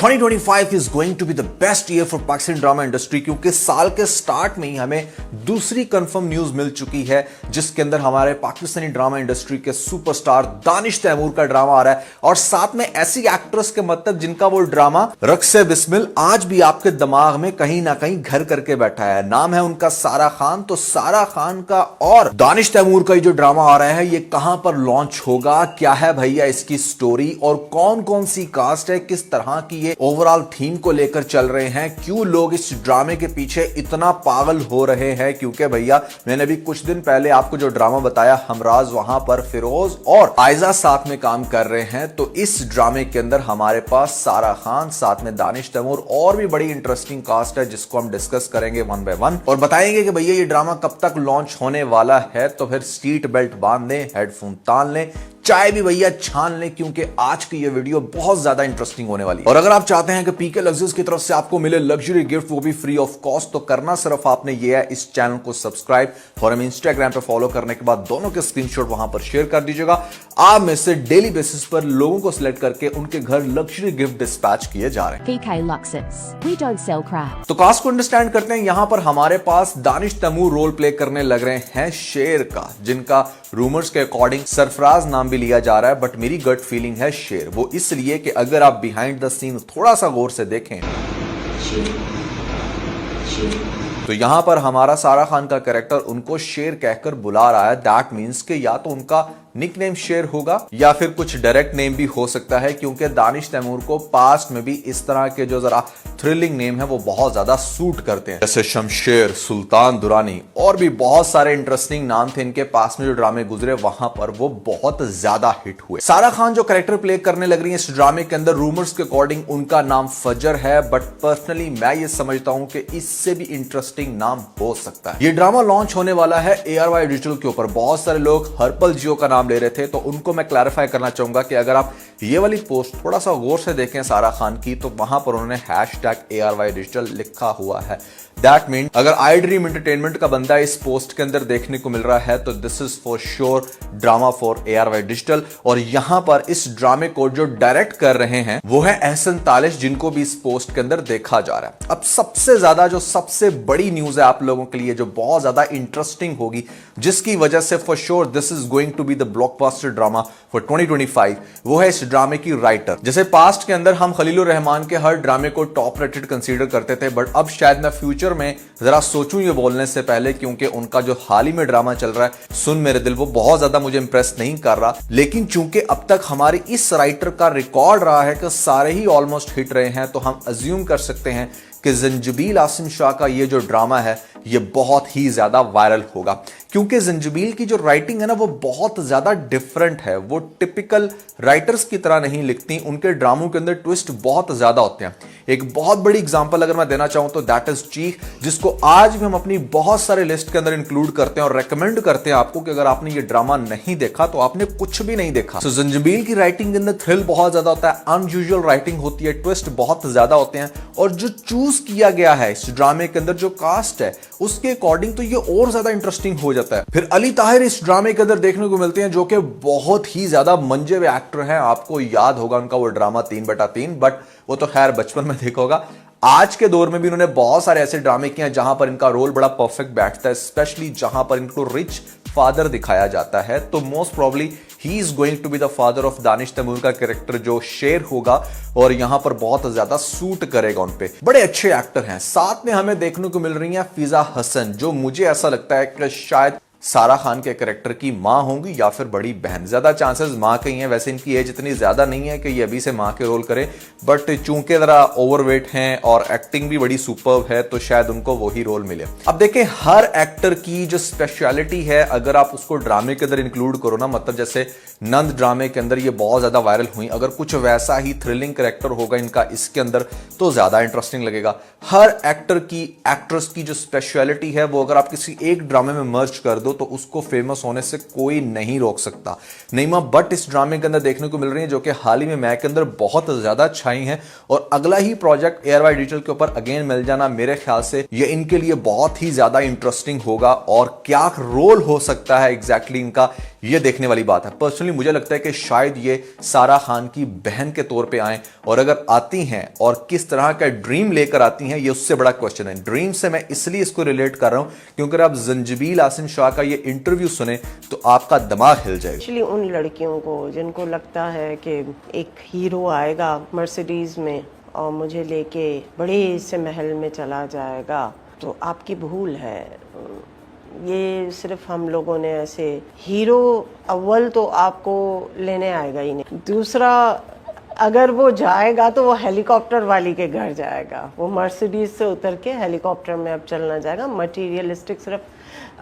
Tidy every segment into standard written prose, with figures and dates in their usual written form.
2025 is going to be the best year for Pakistani drama industry, क्योंकि साल के start में ही हमें दूसरी कंफर्म न्यूज मिल चुकी है जिसके अंदर हमारे पाकिस्तानी ड्रामा इंडस्ट्री के सुपरस्टार दानिश तैमूर का ड्रामा आ रहा है और साथ में ऐसी एक्ट्रेस के मतलब जिनका वो ड्रामा रक्से बिस्मिल आज भी आपके दिमाग में कहीं ना कहीं घर करके बैठा है। नाम है उनका सारा खान। तो सारा खान का और दानिश तैमूर का ये जो ड्रामा आ रहा है ये कहां पर लॉन्च होगा, क्या है भैया इसकी स्टोरी और कौन कौन सी कास्ट है, किस तरह की ओवरऑल थीम को लेकर चल रहे हैं, क्यों लोग इस ड्रामे के पीछे इतना पागल हो रहे हैं। क्योंकि भैया मैंने भी कुछ दिन पहले आपको जो ड्रामा बताया हमराज, वहां पर फिरोज और आयजा साथ में काम कर रहे हैं। तो इस ड्रामे के अंदर हमारे पास सारा खान साथ में दानिश तैमूर और भी बड़ी इंटरेस्टिंग कास्ट है जिसको हम डिस्कस करेंगे वन बाय वन और बताएंगे कि भैया ये ड्रामा कब तक लॉन्च होने वाला है। तो फिर सीट बेल्ट बांध लें, हेडफोन तान लें, चाय भी भैया छान लें, क्योंकि आज की ये वीडियो बहुत ज्यादा इंटरेस्टिंग होने वाली है। और अगर आप चाहते हैं कि पीके लग्जरीज की तरफ से आपको मिले लग्जरी गिफ्ट वो भी फ्री ऑफ कॉस्ट, तो करना सिर्फ आपने ये है इस चैनल को सब्सक्राइब और हमें इंस्टाग्राम पे फॉलो करने के बाद दोनों के स्क्रीनशॉट वहां पर शेयर कर दीजिएगा। आप में से डेली बेसिस पर लोगों को सिलेक्ट करके उनके घर लग्जरी गिफ्ट डिस्पैच किए जा रहे हैं। PK Luxus, we don't sell crap। तो कास्ट को अंडरस्टैंड करते हैं। यहां पर हमारे पास दानिश तैमूर रोल प्ले करने लग रहे हैं शेर का, जिनका रूमर्स के अकॉर्डिंग सरफराज नाम भी लिया जा रहा है, बट मेरी गट फीलिंग है शेर। वो इसलिए कि अगर आप बिहाइंड द सीन थोड़ा सा गौर से देखें तो यहां पर हमारा सारा खान का कैरेक्टर उनको शेर कहकर बुला रहा है। दैट मीन्स कि या तो उनका निकनेम शेर होगा या फिर कुछ डायरेक्ट नेम भी हो सकता है, क्योंकि दानिश तैमूर को पास्ट में भी इस तरह के जो जरा थ्रिलिंग नेम है वो बहुत ज्यादा सूट करते हैं, जैसे शमशेर, सुल्तान दुरानी और भी बहुत सारे इंटरेस्टिंग नाम थे इनके पास में जो ड्रामे गुजरे वहां पर वो बहुत ज्यादा हिट हुए। सारा खान जो कैरेक्टर प्ले करने लग रही है इस ड्रामे के अंदर, रूमर्स के अकॉर्डिंग उनका नाम फजर है, बट पर्सनली मैं ये समझता हूं कि इससे भी इंटरेस्टिंग नाम हो सकता है। ये ड्रामा लॉन्च होने वाला है ARY डिजिटल के ऊपर। बहुत सारे लोग हर्पल जियो का नाम ले रहे थे, तो उनको मैं क्लैरिफाई करना चाहूंगा कि अगर आप ये वाली पोस्ट थोड़ा सा गौर से देखें सारा खान की, तो वहां पर उन्होंने #ARY डिजिटल लिखा हुआ है। दैट मीन अगर आई ड्रीम एंटरटेनमेंट का बंदा इस पोस्ट के अंदर देखने को मिल रहा है तो this is for sure drama for ARY digital. और यहां पर इस ड्रामे को जो डायरेक्ट कर रहे हैं वो है एहसन तालिश, जिनको भी इस पोस्ट के अंदर देखा जा रहा है। अब सबसे ज्यादा जो सबसे बड़ी न्यूज है आप लोगों के लिए जो बहुत ज्यादा इंटरेस्टिंग होगी, जिसकी वजह से for sure this is going to be the blockbuster drama for 2025, वो है इस ड्रामे की राइटर। जैसे पास्ट के अंदर हम खलीलुर रहमान के हर ड्रामे को टॉप रेटेड कंसीडर करते थे, बट अब शायद मैं फ्यूचर में जरा सोचूं ये बोलने से पहले, क्योंकि उनका जो हाल ही में ड्रामा चल रहा है सुन मेरे दिल, वो बहुत ज्यादा मुझे इंप्रेस नहीं कर रहा। लेकिन चूंकि अब तक हमारे इस राइटर का रिकॉर्ड रहा है कि सारे ही ऑलमोस्ट हिट रहे हैं, तो हम अज्यूम कर सकते हैं कि ज़ंजीबिल आसिम शाह का ये जो ड्रामा है ये बहुत ही ज्यादा वायरल होगा, क्योंकि ज़ंजीबिल की जो राइटिंग है ना वो बहुत ज्यादा डिफरेंट है। वो टिपिकल राइटर्स की तरह नहीं लिखती, उनके ड्रामों के अंदर ट्विस्ट बहुत ज्यादा होते हैं। एक बहुत बड़ी एग्जांपल अगर मैं देना चाहूं तो दैट इज चीख, जिसको आज भी हम अपनी बहुत सारे लिस्ट के अंदर इंक्लूड करते हैं और रेकमेंड करते हैं आपको कि अगर आपने ये ड्रामा नहीं देखा तो आपने कुछ भी नहीं देखा। तो ज़ंजीबिल की राइटिंग के अंदर थ्रिल बहुत ज्यादा होता है, अनयूजुअल राइटिंग होती है, ट्विस्ट बहुत ज्यादा होते हैं, और जो चूज किया गया है इस ड्रामे के अंदर जो कास्ट है उसके अकॉर्डिंग तो ये और ज्यादा इंटरेस्टिंग हो जाता है। फिर अली ताहिर इस ड्रामे के अंदर देखने को मिलते हैं, जो कि बहुत ही ज्यादा मंजे हुए एक्टर हैं। आपको याद होगा उनका वो ड्रामा 3/3, बट वो तो खैर बचपन में देखा होगा। आज के दौर में भी उन्होंने बहुत सारे ऐसे ड्रामे किए हैं जहां पर इनका रोल बड़ा परफेक्ट बैठता है, स्पेशली जहां पर इनको रिच फादर दिखाया जाता है। तो most probably he is going to be the father of Danish Taimur का कैरेक्टर जो शेर होगा, और यहां पर बहुत ज्यादा सूट करेगा उन पे। बड़े अच्छे एक्टर हैं। साथ में हमें देखने को मिल रही है फिजा हसन, जो मुझे ऐसा लगता है कि शायद सारा खान के कैरेक्टर की मां होंगी या फिर बड़ी बहन। ज्यादा चांसेस मां के ही हैं, वैसे इनकी एज इतनी ज्यादा नहीं है कि ये अभी से मां के रोल करें, बट चूंकि जरा ओवरवेट हैं और एक्टिंग भी बड़ी सुपर्ब है तो शायद उनको वही रोल मिले। अब देखें हर एक्टर की जो स्पेशलिटी है अगर आप उसको ड्रामे के अंदर इंक्लूड करो ना, मतलब जैसे नंद ड्रामे के अंदर ये बहुत ज्यादा वायरल हुई, अगर कुछ वैसा ही थ्रिलिंग कैरेक्टर होगा इनका इसके अंदर तो ज्यादा इंटरेस्टिंग लगेगा। हर एक्टर की एक्ट्रेस की जो स्पेशलिटी है वो अगर आप किसी एक ड्रामे में मर्ज कर दो तो उसको फेमस होने से कोई नहीं रोक सकता। नईमा बट इस ड्रामे के अंदर देखने को मिल रही है जो कि हाल ही में मैक के अंदर बहुत ज्यादा छाई हैं, और अगला ही प्रोजेक्ट ARY डिजिटल के ऊपर अगेन मिल जाना मेरे ख्याल से ये इनके लिए बहुत ही ज्यादा इंटरेस्टिंग होगा। और क्या रोल हो सकता है एग्जैक्टली इनका ये देखने वाली बात है। पर्सनली मुझे लगता है कि शायद ये सारा खान की बहन के तौर पे आए, और अगर आती हैं और किस तरह का ड्रीम लेकर आती हैं, ये उससे बड़ा क्वेश्चन है। ड्रीम से मैं इसलिए इसको रिलेट कर रहा हूं क्योंकि अगर आप जंजीबील आसिम शाह का ये इंटरव्यू सुने तो आपका दिमाग हिल जाएगा। एक्चुअली उन लड़कियों को जिनको लगता है कि एक हीरो आएगा मर्सिडीज में और मुझे लेके बड़े से महल में चला जाएगा, तो आपकी भूल है। ये सिर्फ हम लोगों ने ऐसे हीरो अव्वल तो आपको लेने आएगा ही नहीं, दूसरा अगर वो जाएगा तो वो हेलीकॉप्टर वाली के घर जाएगा, वो मर्सिडीज से उतर के हेलीकॉप्टर में अब चलना जाएगा। मटीरियलिस्टिक सिर्फ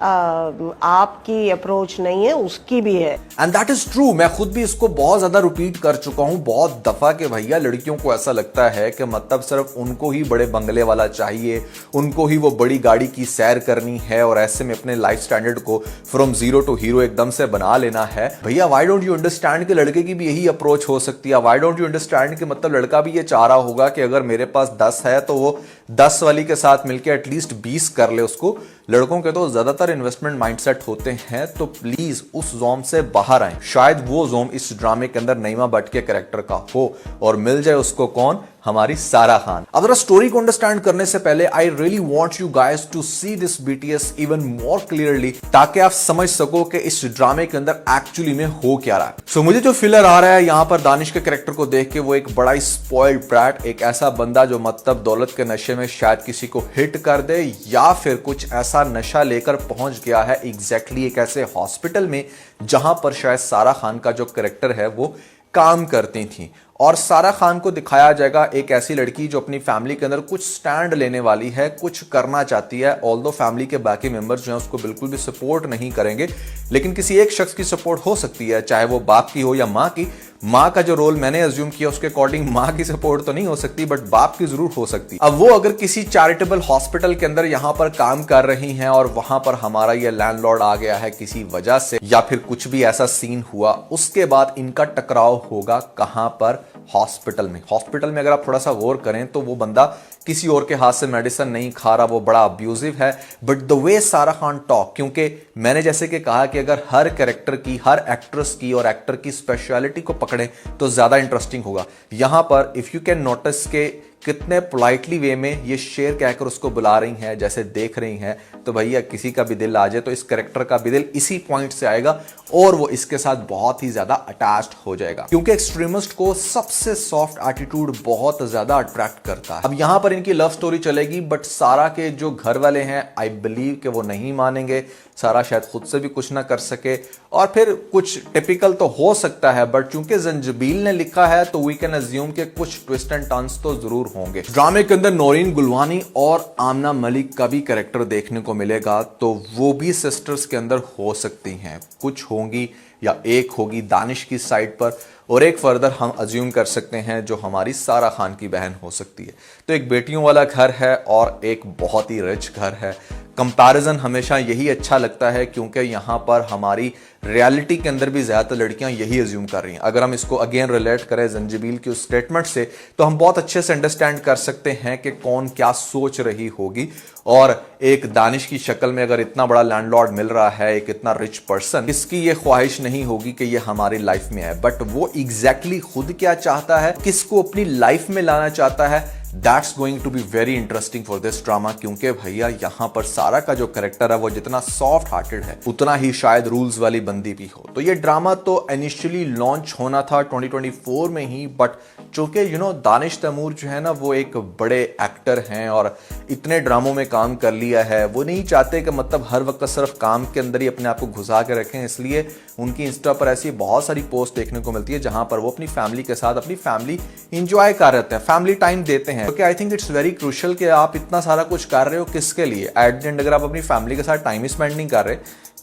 आपकी अप्रोच नहीं है, उसकी भी है। And that is true. मैं खुद भी इसको बहुत ज्यादा रिपीट कर चुका हूं बहुत दफा कि भैया लड़कियों को ऐसा लगता है कि मतलब सिर्फ उनको ही बड़े बंगले वाला चाहिए, उनको ही वो बड़ी गाड़ी की सैर करनी है और ऐसे में अपने लाइफ स्टैंडर्ड को फ्रॉम जीरो टू हीरो एकदम से बना लेना है। भैया व्हाई डोंट यू अंडरस्टैंड कि लड़के की भी यही अप्रोच हो सकती है। व्हाई डोंट यू अंडरस्टैंड कि मतलब लड़का भी ये चाह रहा होगा कि अगर मेरे पास 10 है तो वो 10 वाली के साथ मिलकर एटलीस्ट 20 कर ले उसको। लड़कों के तो ज्यादातर इन्वेस्टमेंट माइंडसेट होते हैं, तो प्लीज उस जोन से बाहर आए। शायद वो जोन इस ड्रामे के अंदर नईमा भट्ट के कैरेक्टर का हो और मिल जाए उसको कौन, हमारी सारा खान। अब जरा स्टोरी को अंडरस्टैंड करने से पहले I really want you guys to see this BTS even more clearly, ताकि आप समझ सको कि इस ड्रामे के अंदर एक्चुअली में हो क्या रहा है। सो मुझे जो फीलर आ रहा है यहां पर दानिश के कैरेक्टर को देख के, वो एक बड़ा ही स्पॉइल्ड ब्रैट, एक ऐसा बंदा जो मतलब दौलत के नशे में शायद किसी को हिट कर दे या फिर कुछ ऐसा नशा लेकर पहुंच गया है एग्जैक्टली एक ऐसे हॉस्पिटल में जहां पर शायद सारा खान का जो कैरेक्टर है वो काम करती थी। और सारा खान को दिखाया जाएगा एक ऐसी लड़की जो अपनी फैमिली के अंदर कुछ स्टैंड लेने वाली है, कुछ करना चाहती है। ऑल्दो फैमिली के बाकी मेंबर्स जो हैं उसको बिल्कुल भी सपोर्ट नहीं करेंगे, लेकिन किसी एक शख्स की सपोर्ट हो सकती है, चाहे वो बाप की हो या माँ की। माँ का जो रोल मैंने अज्यूम किया उसके अकॉर्डिंग माँ की सपोर्ट तो नहीं हो सकती, बट बाप की जरूर हो सकती। अब वो अगर किसी चैरिटेबल हॉस्पिटल के अंदर यहाँ पर काम कर रही हैं और वहां पर हमारा ये लैंडलॉर्ड आ गया है किसी वजह से, या फिर कुछ भी ऐसा सीन हुआ, उसके बाद इनका टकराव होगा कहां पर, हॉस्पिटल में। हॉस्पिटल में अगर आप थोड़ा सा गौर करें तो वो बंदा किसी और के हाथ से मेडिसिन नहीं खा रहा, वो बड़ा अब्यूजिव है। बट द वे सारा खान टॉक, क्योंकि मैंने जैसे कि कहा कि अगर हर कैरेक्टर की, हर एक्ट्रेस की और एक्टर की स्पेशलिटी को पकड़े तो ज्यादा इंटरेस्टिंग होगा। यहां पर इफ यू कैन नोटिस के कितने पोलाइटली वे में ये शेर कहकर उसको बुला रही हैं, जैसे देख रही हैं, तो भैया किसी का भी दिल आ जाए तो इस कैरेक्टर का भी दिल इसी पॉइंट से आएगा और वो इसके साथ बहुत ही ज्यादा अटैच्ड हो जाएगा, क्योंकि एक्सट्रीमिस्ट को सबसे सॉफ्ट एटीट्यूड बहुत ज्यादा अट्रैक्ट करता है। अब यहां पर इनकी लव स्टोरी चलेगी, बट सारा के जो घर वाले हैं आई बिलीव कि वो नहीं मानेंगे। सारा शायद खुद से भी कुछ ना कर सके और फिर कुछ टिपिकल तो हो सकता है, बट चूंकि जंजीबील ने लिखा है तो वी कैन अज्यूम के कुछ ट्विस्ट एंड टर्न्स तो जरूर होंगे। ड्रामे के अंदर नौरीन गुलवानी और आमना मलिक का भी कैरेक्टर देखने को मिलेगा, तो वो भी सिस्टर्स के अंदर हो सकती हैं। कुछ होंगी या एक होगी दानिश की साइड पर और एक फर्दर हम अज्यूम कर सकते हैं जो हमारी सारा खान की बहन हो सकती है। तो एक बेटियों वाला घर है और एक बहुत ही रिच घर है। कंपैरिजन हमेशा यही अच्छा लगता है क्योंकि यहाँ पर हमारी रियलिटी के अंदर भी ज्यादातर लड़कियां यही अज्यूम कर रही हैं। अगर हम इसको अगेन रिलेट करें जंजीबील की उस स्टेटमेंट से तो हम बहुत अच्छे से अंडरस्टैंड कर सकते हैं कि कौन क्या सोच रही होगी। और एक दानिश की शक्ल में अगर इतना बड़ा लैंडलॉर्ड मिल रहा है, एक इतना रिच पर्सन, इसकी ये ख्वाहिश नहीं होगी कि ये हमारी लाइफ में है, बट वो एग्जैक्टली खुद क्या चाहता है, किसको अपनी लाइफ में लाना चाहता है, that's going to be very interesting for this drama. क्योंकि भैया यहाँ पर सारा का जो कैरेक्टर है वो जितना सॉफ्ट हार्टेड है उतना ही शायद रूल्स वाली बंदी भी हो। तो ये ड्रामा तो इनिशियली लॉन्च होना था 2024 में ही, बट चूंकि दानिश तैमूर जो है ना वो एक बड़े एक्टर हैं और इतने ड्रामों में काम कर लिया है, वो नहीं चाहते कि मतलब हर वक्त सिर्फ काम के अंदर ही अपने आप को घुसा के रखें। इसलिए उनकी इंस्टा पर ऐसी बहुत सारी पोस्ट देखने को मिलती है जहां पर वो अपनी फैमिली के साथ अपनी फैमिली इंजॉय कर रहे हैं, फैमिली टाइम देते हैं। क्योंकि I think it's very crucial कि आप इतना सारा कुछ कर रहे हो किसके लिए। एट द एंड अगर आप अपनी फैमिली के साथ टाइम स्पेंड नहीं कर रहे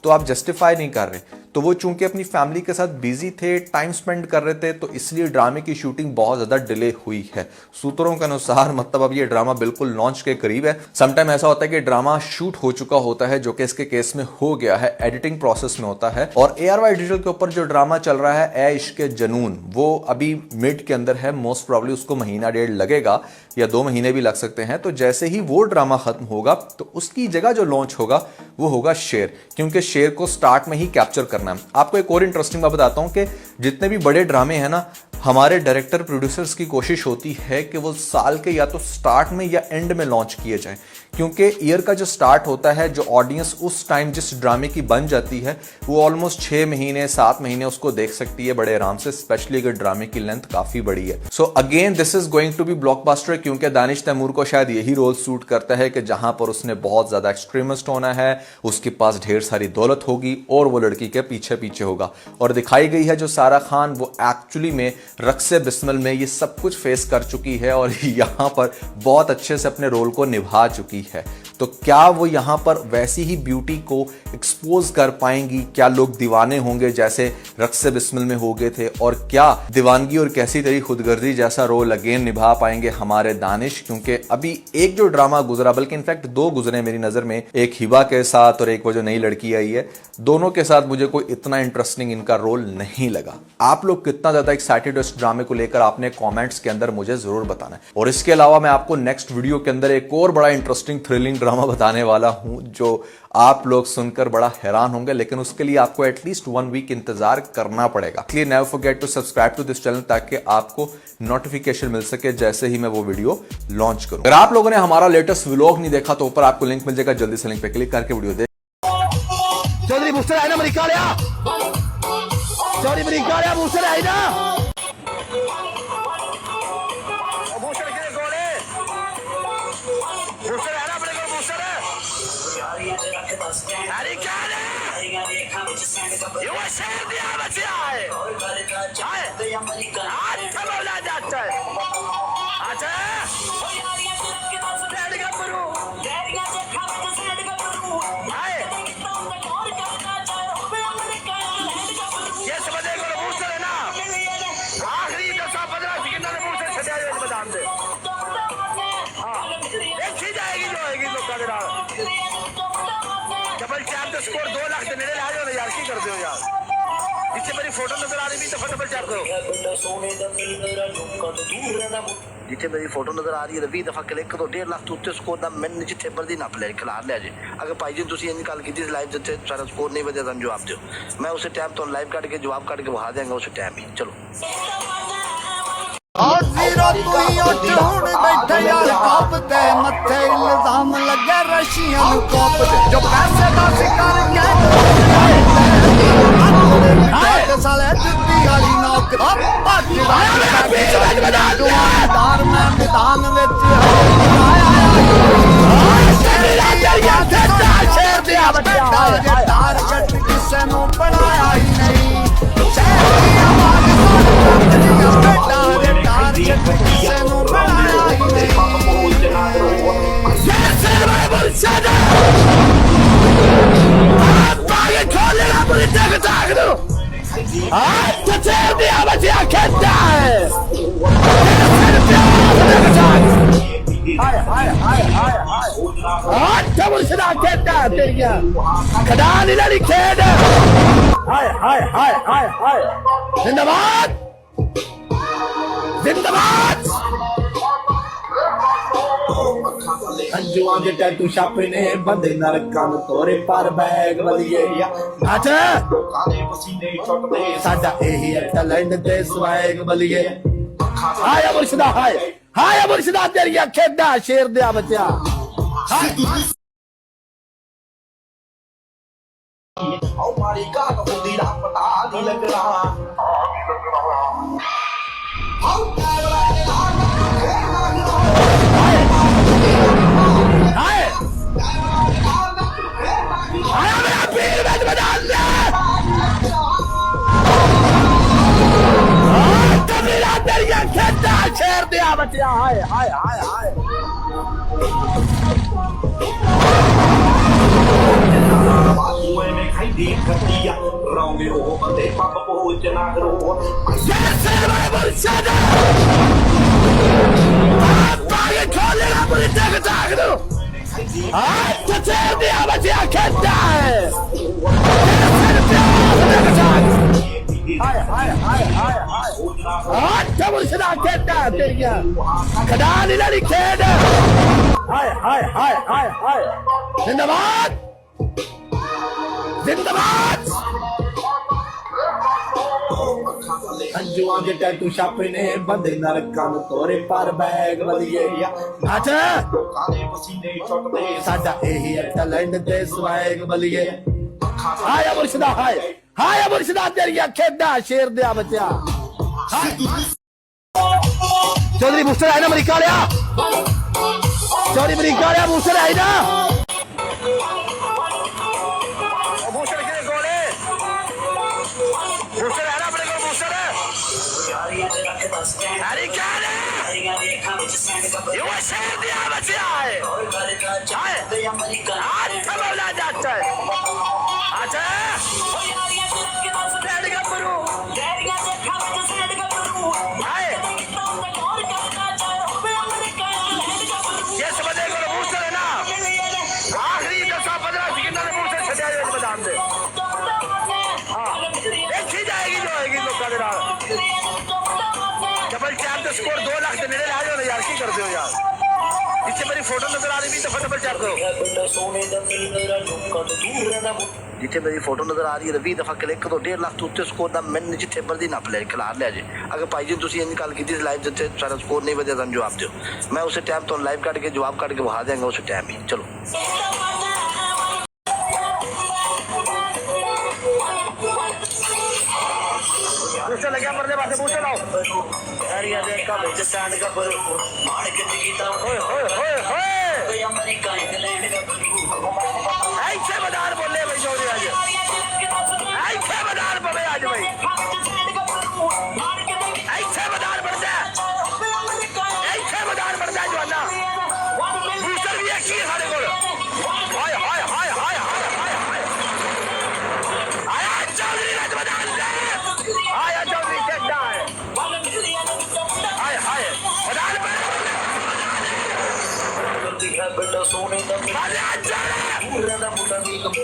तो आप जस्टिफाई नहीं कर रहे। तो वो चूंकि अपनी फैमिली के साथ बिजी थे, टाइम स्पेंड कर रहे थे, तो इसलिए ड्रामे की शूटिंग बहुत ज्यादा डिले हुई है। सूत्रों के अनुसार मतलब अब ये ड्रामा बिल्कुल लॉन्च के करीब है। समटाइम ऐसा होता है कि ड्रामा शूट हो चुका होता है, जो कि इसके केस में हो गया है, एडिटिंग प्रोसेस में होता है। और ARY डिजिटल के ऊपर जो ड्रामा चल रहा है ए इश्क जुनून, वो अभी मिड के अंदर है। मोस्ट प्रॉब्ली उसको महीना डेढ़ लगेगा या 2 महीने भी लग सकते हैं। तो जैसे ही वो ड्रामा खत्म होगा तो उसकी जगह जो लॉन्च होगा वो होगा शेर, क्योंकि शेर को स्टार्ट में ही कैप्चर करना है। आपको एक और इंटरेस्टिंग बात बताता हूं कि जितने भी बड़े ड्रामे हैं ना, हमारे डायरेक्टर प्रोड्यूसर्स की कोशिश होती है कि वो साल के या तो स्टार्ट में या एंड में लॉन्च किए जाएं, क्योंकि ईयर का जो स्टार्ट होता है, जो ऑडियंस उस टाइम जिस ड्रामे की बन जाती है, वो ऑलमोस्ट 6 महीने 7 महीने उसको देख सकती है बड़े आराम से, स्पेशली अगर ड्रामे की लेंथ काफी बड़ी है। So again this is going to be blockbuster, क्योंकि दानिश तैमूर को शायद यही रोल सूट करता है कि जहां पर उसने बहुत ज्यादा एक्सट्रीमिस्ट होना है, उसके पास ढेर सारी दौलत होगी और वो लड़की के पीछे पीछे होगा। और दिखाई गई है जो सारा खान, वो एक्चुअली में रक्से बिस्मिल में ये सब कुछ फेस कर चुकी है और यहां पर बहुत अच्छे से अपने रोल को निभा चुकी है। तो क्या वो यहां पर वैसी ही ब्यूटी को एक्सपोज कर पाएंगी? क्या लोग दीवाने होंगे जैसे रक्से बिस्मिल में हो गए थे? और क्या दीवानगी और कैसी तेरी खुदगर्जी जैसा रोल अगेन निभा पाएंगे हमारे दानिश? क्योंकि अभी एक जो ड्रामा गुजरा, बल्कि इनफैक्ट 2 गुजरे मेरी नजर में, एक हिबा के साथ और एक वो जो नई लड़की आई है, दोनों के साथ मुझे कोई इतना इंटरेस्टिंग इनका रोल नहीं लगा। आप लोग कितना ज्यादा एक्साइटेड हो इस ड्रामे को लेकर, आपने कमेंट्स के अंदर मुझे जरूर बताना है। और इसके अलावा मैं आपको नेक्स्ट वीडियो के अंदर एक और बड़ा इंटरेस्टिंग थ्रिलिंग ड्रामा बताने वाला हूं, जो आप लोग सुनकर बड़ा हैरान होंगे, लेकिन उसके लिए आपको एटलीस्ट 1 वीक इंतजार करना पड़ेगा। इसलिए never forget to subscribe to this channel, ताकि आपको नोटिफिकेशन मिल सके जैसे ही मैं वो वीडियो लॉन्च करूं। अगर आप लोगों ने हमारा लेटेस्ट व्लॉग नहीं देखा तो ऊपर आपको लिंक मिल जाएगा, जल्दी से लिंक पे क्लिक करके वीडियो देख। चौधरी बूस्टर है ना, अमेरिका लिया चौधरी अमेरिका लिया, बूस्टर है ना, बूस्टर के गोले, बूस्टर है ना अपने को, बूस्टर है अरे क्या है ये वो शेर दिया बच्चा है, आज बोला जाता है। अच्छा डबल टैप तो स्कोर 2 लाख देने ला रहे हो यार, की कर दो यार, जिससे मेरी फोटो नजर आ रही थी तो डबल टैप करो, जिथे मेरी फोटो नजर आ रही है 20 दफा क्लिक करो, 1.5 लाख उत्ते स्कोर दा मैंने जिथे मर्जी नप ले खिला ले जे। अगर भाई जी तुसी इन गल कीती लाइव जिथे सारा स्कोर नहीं वजह सन जवाब दो, मैं उस टाइम तो लाइव काट के जवाब काट के बहा देंगे उस टाइम ही। चलो और जीरो तू ही उठ हुण बैठे यार कप ते मथे इल्जाम लगे रशियन कप जो पैसे दा शिकार के साले जुत्ती वाली नौकरी भज दार में मैदान विच शेर दिया बच्चा दार कट किसे नु बनाया ही नहीं, शेर दी आवाज जिंदाबाद जिंदाबाद। अंजुआ दे टैटू छापे ने बंदे नरकां तोरे पर बैग वलिए अच्छा साडा एही टैलेंट ते स्वैग वलिए। हाय मुर्शिदा हाय मुर्शिदा तेरी खेदा शेर दिया बच्चा। हमारी का खुदी रा पता नहीं लग रहा शेर दिया बच्चा। हाय हाय हाय हाय में खाई देख दिया रंगे हो बंदे पाप पहुंच ना करो शेर भाई मुर्शिदा बागे खोले ना पूरी तक ताक दो आज तो शेर दिया बच्चा खेलता है हाय हाय हाय हाय आज तो मुर्शिदा खेलता है तेरिया खड़ा नहीं लड़ी खेल। हाय हाय हाय हाय हाय जिंदाबाद जिंदाबाद अंजुआ के टैटू छापे ने बंदे नरकां नूं तोरे पर बैग वलिए नाच साडा यही है टैलेंट ते स्वैग वलिए हाय मुर्शिदा हाय मुर्शिदा तेरी खेडा शेर दिया बच्चा चौधरी बूस्टर है ना अमरीका लिया चौधरी अमरीका लिया बूस्टर है ना बूस्टर के गोले बूस्टर है ना अपने को बूस्टर है अरे क्या है ये वो शेर दिया बच्चा है आज समझना जाता है अच्छा डैडी का गुरु हाय ये समझे को बूस्टर है ना आखिरी 10-15 सेकंड में बूस्टर छड़िया जाए मैदान से हां देखी जाएगी जो आएगी लोगों के नाल डबल चैप तो स्कोर 2 लाख से मेरे आ जाओ यार की करते हो यार इससे मेरी फोटो नजर आ रही थी दफा डबल चैप करो जिथे मेरी फोटो नजर आ रही है 20 दफा क्लिक करो 1.5 लाख तो उत्ते स्कोर दा मैंने जिथे मर्जी नप ले खिलार ले जे अगर भाई जी तुसी इन गल कीती लाइव जिथे सारा स्कोर नहीं वजह सन जवाब दियो मैं उस टाइम तो लाइव काट के जवाब काट के बहा देंगे उस टाइम ही चलो पूछो लगे मरने वाले पूछो लाओ एरिया देख का बेच स्टैंड का पर मार के गीता ओए ओए ओए ओए अमेरिका इंग्लैंड का ऐसे बाजार बोले भाई चौधरी आज ऐसे बाजार बोले आज भाई ऐसे बाजार बढ़ जाए ऐसे बाजार बढ़ जाए जो ना बूस्टर भी एक ही सारे को हाय हाय हाय हाय हाय हाय आया चौधरी राज बाजार से आया चौधरी चेकदा है हाय हाय बाजार पर बेटा सोने का अरे अच्छा पूरा दा मुंडा भी कम